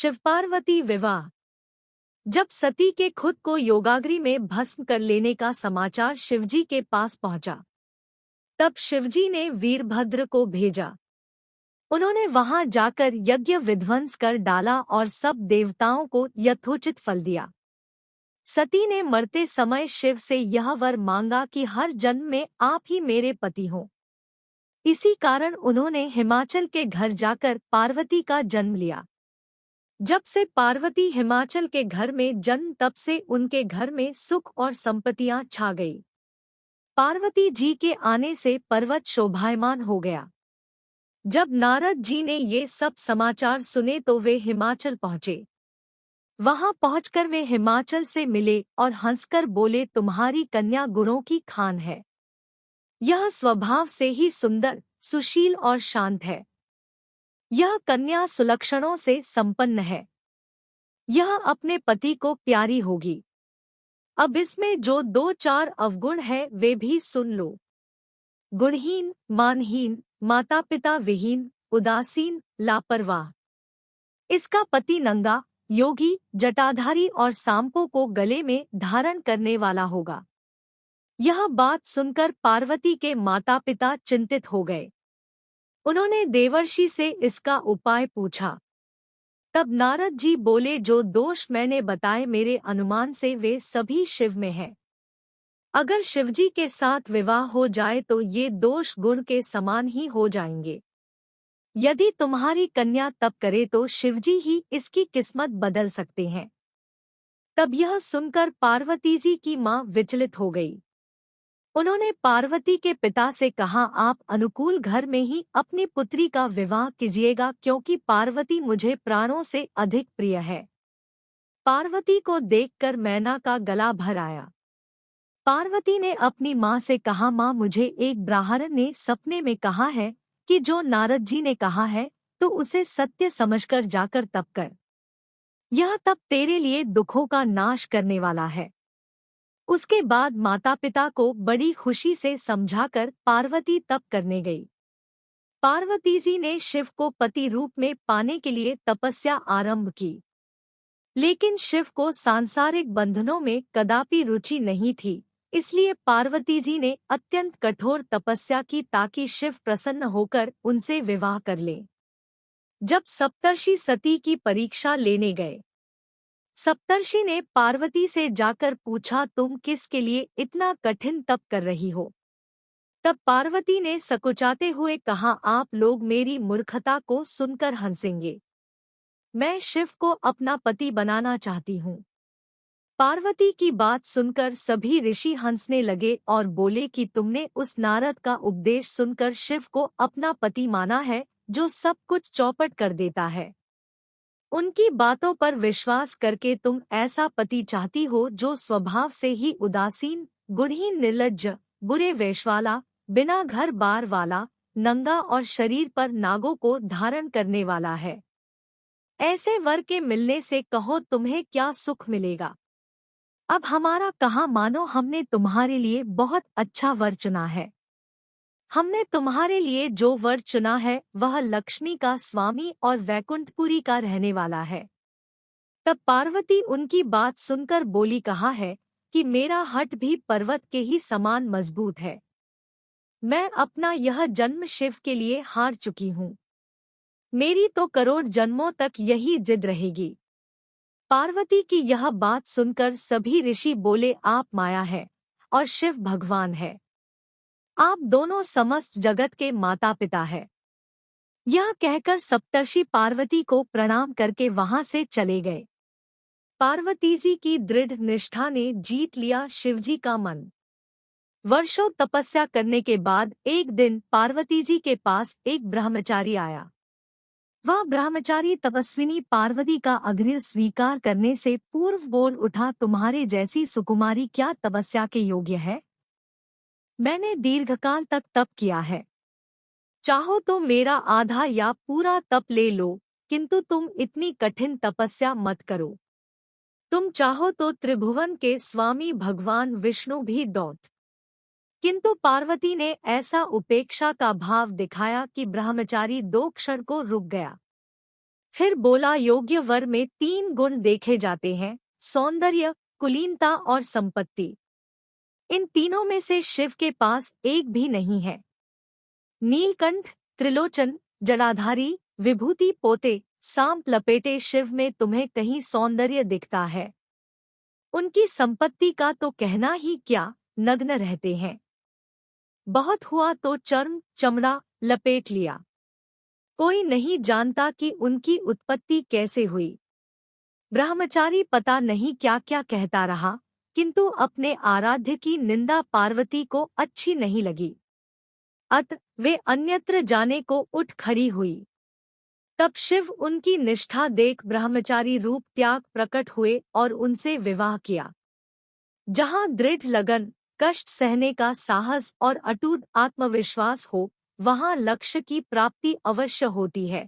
शिवपार्वती विवाह। जब सती के खुद को योगाग्नि में भस्म कर लेने का समाचार शिवजी के पास पहुंचा, तब शिवजी ने वीरभद्र को भेजा। उन्होंने वहां जाकर यज्ञ विध्वंस कर डाला और सब देवताओं को यथोचित फल दिया। सती ने मरते समय शिव से यह वर मांगा कि हर जन्म में आप ही मेरे पति हों। इसी कारण उन्होंने हिमाचल के घर जाकर पार्वती का जन्म लिया। जब से पार्वती हिमाचल के घर में जन्म, तब से उनके घर में सुख और संपत्तियां छा गई। पार्वती जी के आने से पर्वत शोभायमान हो गया। जब नारद जी ने ये सब समाचार सुने तो वे हिमाचल पहुँचे। वहां पहुंचकर वे हिमाचल से मिले और हंसकर बोले, तुम्हारी कन्या गुणों की खान है। यह स्वभाव से ही सुंदर, सुशील और शांत है। यह कन्या सुलक्षणों से संपन्न है। यह अपने पति को प्यारी होगी। अब इसमें जो 2-4 अवगुण है वे भी सुन लो। गुणहीन, मानहीन, माता पिता विहीन, उदासीन, लापरवाह। इसका पति नंगा, योगी, जटाधारी और सांपों को गले में धारण करने वाला होगा। यह बात सुनकर पार्वती के माता पिता चिंतित हो गए। उन्होंने देवर्षि से इसका उपाय पूछा। तब नारद जी बोले, जो दोष मैंने बताए मेरे अनुमान से वे सभी शिव में हैं। अगर शिवजी के साथ विवाह हो जाए तो ये दोष गुण के समान ही हो जाएंगे। यदि तुम्हारी कन्या तप करे तो शिवजी ही इसकी किस्मत बदल सकते हैं। तब यह सुनकर पार्वती जी की मां विचलित हो गई। उन्होंने पार्वती के पिता से कहा, आप अनुकूल घर में ही अपनी पुत्री का विवाह कीजिएगा, क्योंकि पार्वती मुझे प्राणों से अधिक प्रिय है। पार्वती को देखकर मैना का गला भर आया। पार्वती ने अपनी मां से कहा, मां, मुझे एक ब्राह्मण ने सपने में कहा है कि जो नारद जी ने कहा है तो उसे सत्य समझकर जाकर तप कर। यह तप तेरे लिए दुखों का नाश करने वाला है। उसके बाद माता पिता को बड़ी खुशी से समझाकर पार्वती तप करने गई। पार्वती जी ने शिव को पति रूप में पाने के लिए तपस्या आरंभ की, लेकिन शिव को सांसारिक बंधनों में कदापि रुचि नहीं थी। इसलिए पार्वती जी ने अत्यंत कठोर तपस्या की ताकि शिव प्रसन्न होकर उनसे विवाह कर ले। जब सप्तर्षि सती की परीक्षा लेने गए, सप्तर्षि ने पार्वती से जाकर पूछा, तुम किसके लिए इतना कठिन तप कर रही हो? तब पार्वती ने सकुचाते हुए कहा, आप लोग मेरी मूर्खता को सुनकर हंसेंगे। मैं शिव को अपना पति बनाना चाहती हूँ। पार्वती की बात सुनकर सभी ऋषि हंसने लगे और बोले कि तुमने उस नारद का उपदेश सुनकर शिव को अपना पति माना है, जो सब कुछ चौपट कर देता है। उनकी बातों पर विश्वास करके तुम ऐसा पति चाहती हो जो स्वभाव से ही उदासीन, गुणहीन, निर्लज्ज, बुरे वेश वाला, बिना घर बार वाला, नंगा और शरीर पर नागों को धारण करने वाला है। ऐसे वर के मिलने से कहो तुम्हें क्या सुख मिलेगा। अब हमारा कहा मानो, हमने तुम्हारे लिए बहुत अच्छा वर चुना है। हमने तुम्हारे लिए जो वर चुना है वह लक्ष्मी का स्वामी और वैकुंठपुरी का रहने वाला है। तब पार्वती उनकी बात सुनकर बोली, कहा है कि मेरा हठ भी पर्वत के ही समान मजबूत है। मैं अपना यह जन्म शिव के लिए हार चुकी हूँ। मेरी तो करोड़ जन्मों तक यही जिद रहेगी। पार्वती की यह बात सुनकर सभी ऋषि बोले, आप माया है और शिव भगवान है। आप दोनों समस्त जगत के माता पिता है। यह कहकर सप्तर्षि पार्वती को प्रणाम करके वहां से चले गए। पार्वती जी की दृढ़ निष्ठा ने जीत लिया शिवजी का मन। वर्षों तपस्या करने के बाद एक दिन पार्वती जी के पास एक ब्रह्मचारी आया। वह ब्रह्मचारी तपस्विनी पार्वती का आग्रह स्वीकार करने से पूर्व बोल उठा, तुम्हारे जैसी सुकुमारी क्या तपस्या के योग्य है? मैंने दीर्घकाल तक तप किया है। चाहो तो मेरा आधा या पूरा तप ले लो, किंतु तुम इतनी कठिन तपस्या मत करो। तुम चाहो तो त्रिभुवन के स्वामी भगवान विष्णु भी डॉट। किंतु पार्वती ने ऐसा उपेक्षा का भाव दिखाया कि ब्रह्मचारी 2 क्षण को रुक गया। फिर बोला, योग्य वर में 3 गुण देखे जाते हैं, सौंदर्य, कुलीनता और संपत्ति। इन तीनों में से शिव के पास एक भी नहीं है। नीलकंठ, त्रिलोचन, जलाधारी, विभूति पोते, सांप लपेटे शिव में तुम्हें कहीं सौंदर्य दिखता है? उनकी संपत्ति का तो कहना ही क्या, नग्न रहते हैं। बहुत हुआ तो चमड़ा लपेट लिया। कोई नहीं जानता कि उनकी उत्पत्ति कैसे हुई। ब्रह्मचारी पता नहीं क्या क्या कहता रहा, किंतु अपने आराध्य की निंदा पार्वती को अच्छी नहीं लगी। वे अन्यत्र जाने को उठ खड़ी हुई। तब शिव उनकी निष्ठा देख ब्रह्मचारी रूप त्याग प्रकट हुए और उनसे विवाह किया। जहाँ दृढ़ लगन, कष्ट सहने का साहस और अटूट आत्मविश्वास हो, वहाँ लक्ष्य की प्राप्ति अवश्य होती है।